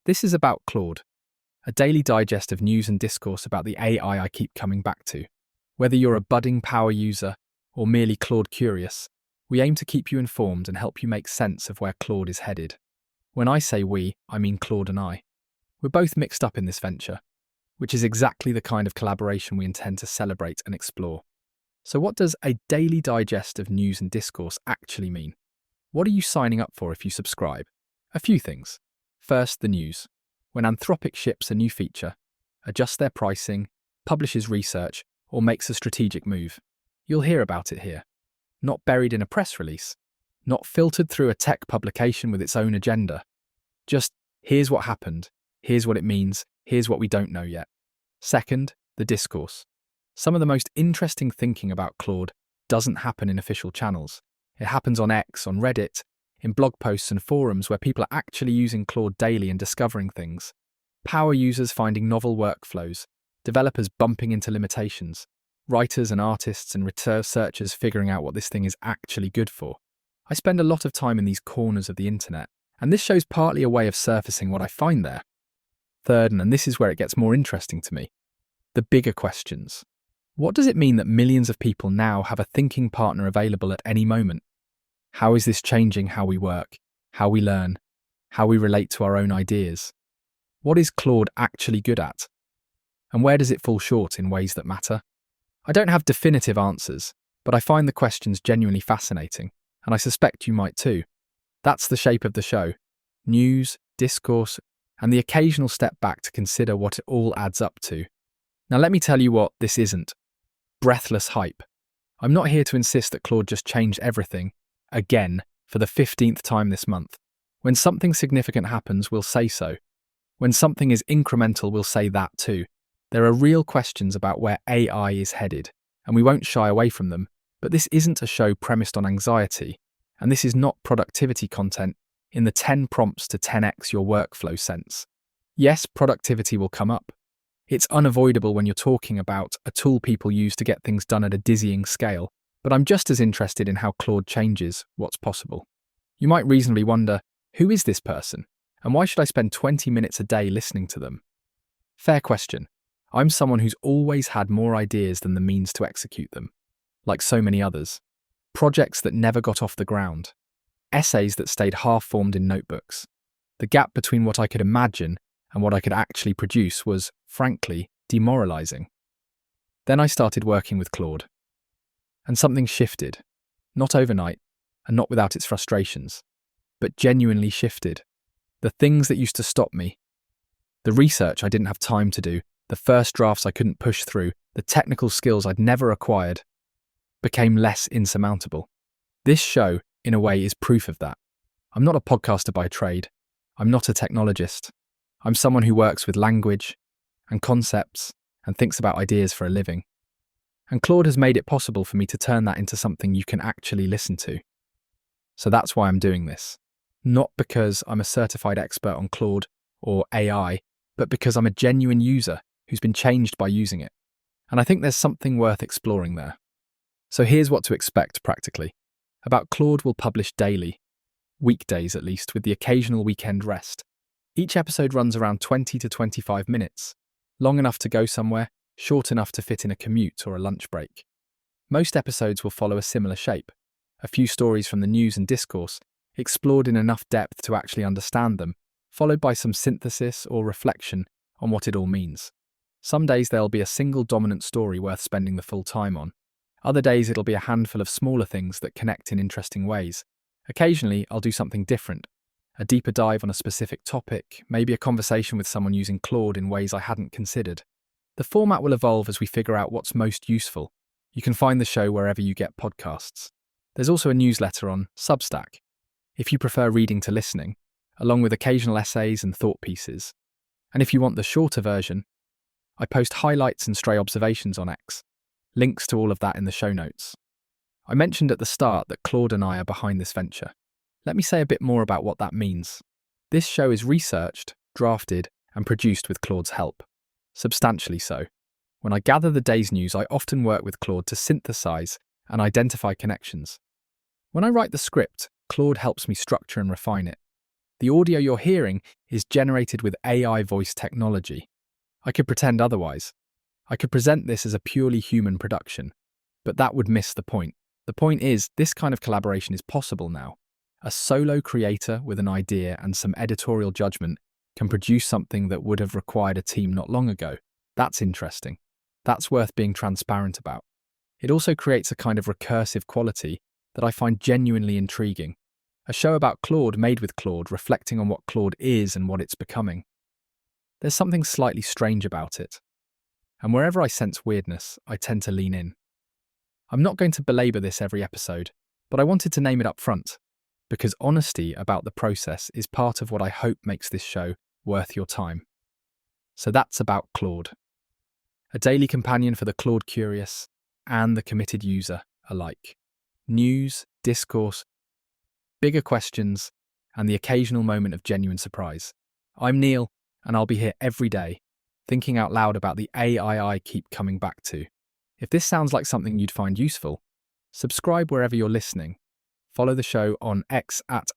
This is About Claude, a daily digest of news and discourse about the AI I keep coming back to. Whether you're a budding power user or merely Claude Curious, we aim to keep you informed and help you make sense of where Claude is headed. When I say we, I mean Claude and I. We're both mixed up in this venture, which is exactly the kind of collaboration we intend to celebrate and explore. So what does a daily digest of news and discourse actually mean? What are you signing up for if you subscribe? A few things. First, the news. When Anthropic ships a new feature, adjusts their pricing, publishes research, or makes a strategic move, you'll hear about it here. Not buried in a press release, not filtered through a tech publication with its own agenda. Just, here's what happened, here's what it means, here's what we don't know yet. Second, the discourse. Some of the most interesting thinking about Claude doesn't happen in official channels. It happens on X, on Reddit, in blog posts and forums where people are actually using Claude daily and discovering things. Power users finding novel workflows, developers bumping into limitations, writers and artists and researchers figuring out what this thing is actually good for. I spend a lot of time in these corners of the internet, and this show's partly a way of surfacing what I find there. Third, and this is where it gets more interesting to me, the bigger questions. What does it mean that millions of people now have a thinking partner available at any moment? How is this changing how we work, how we learn, how we relate to our own ideas? What is Claude actually good at? And where does it fall short in ways that matter? I don't have definitive answers, but I find the questions genuinely fascinating, and I suspect you might too. That's the shape of the show. News, discourse, and the occasional step back to consider what it all adds up to. Now let me tell you what this isn't. Breathless hype. I'm not here to insist that Claude just changed everything, again, for the 15th time this month. When something significant happens, we'll say so. When something is incremental, we'll say that too. There are real questions about where AI is headed, and we won't shy away from them, but this isn't a show premised on anxiety, and this is not productivity content in the 10 prompts to 10x your workflow sense. Yes, productivity will come up. It's unavoidable when you're talking about a tool people use to get things done at a dizzying scale, but I'm just as interested in how Claude changes what's possible. You might reasonably wonder, who is this person? And why should I spend 20 minutes a day listening to them? Fair question. I'm someone who's always had more ideas than the means to execute them. Like so many others. Projects that never got off the ground. Essays that stayed half-formed in notebooks. The gap between what I could imagine and what I could actually produce was, frankly, demoralizing. Then I started working with Claude. And something shifted. Not overnight, and not without its frustrations, but genuinely shifted. The things that used to stop me, the research I didn't have time to do, the first drafts I couldn't push through, the technical skills I'd never acquired, became less insurmountable. This show, in a way, is proof of that. I'm not a podcaster by trade. I'm not a technologist. I'm someone who works with language and concepts and thinks about ideas for a living. And Claude has made it possible for me to turn that into something you can actually listen to. So that's why I'm doing this. Not because I'm a certified expert on Claude or AI, but because I'm a genuine user who's been changed by using it. And I think there's something worth exploring there. So here's what to expect practically. About Claude will publish daily, weekdays at least, with the occasional weekend rest. Each episode runs around 20 to 25 minutes, long enough to go somewhere, short enough to fit in a commute or a lunch break. Most episodes will follow a similar shape. A few stories from the news and discourse, explored in enough depth to actually understand them, followed by some synthesis or reflection on what it all means. Some days there'll be a single dominant story worth spending the full time on. Other days it'll be a handful of smaller things that connect in interesting ways. Occasionally I'll do something different. A deeper dive on a specific topic, maybe a conversation with someone using Claude in ways I hadn't considered. The format will evolve as we figure out what's most useful. You can find the show wherever you get podcasts. There's also a newsletter on Substack, if you prefer reading to listening, along with occasional essays and thought pieces. And if you want the shorter version, I post highlights and stray observations on X. Links to all of that in the show notes. I mentioned at the start that Claude and I are behind this venture. Let me say a bit more about what that means. This show is researched, drafted, and produced with Claude's help. Substantially so. When I gather the day's news, I often work with Claude to synthesize and identify connections. When I write the script, Claude helps me structure and refine it. The audio you're hearing is generated with AI voice technology. I could pretend otherwise. I could present this as a purely human production, but that would miss the point. The point is, this kind of collaboration is possible now. A solo creator with an idea and some editorial judgment can produce something that would have required a team not long ago. That's interesting. That's worth being transparent about. It also creates a kind of recursive quality that I find genuinely intriguing. A show about Claude made with Claude, reflecting on what Claude is and what it's becoming. There's something slightly strange about it. And wherever I sense weirdness, I tend to lean in. I'm not going to belabor this every episode, but I wanted to name it up front, because honesty about the process is part of what I hope makes this show worth your time. So that's About Claude. A daily companion for the Claude Curious and the committed user alike. News, discourse, bigger questions, and the occasional moment of genuine surprise. I'm Neil, and I'll be here every day, thinking out loud about the AI I keep coming back to. If this sounds like something you'd find useful, subscribe wherever you're listening. Follow the show on X at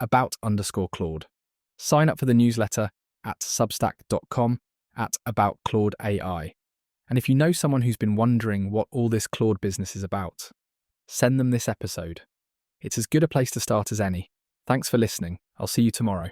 @_about_Claude. Sign up for the newsletter at substack.com @About Claude AI. And if you know someone who's been wondering what all this Claude business is about, send them this episode. It's as good a place to start as any. Thanks for listening. I'll see you tomorrow.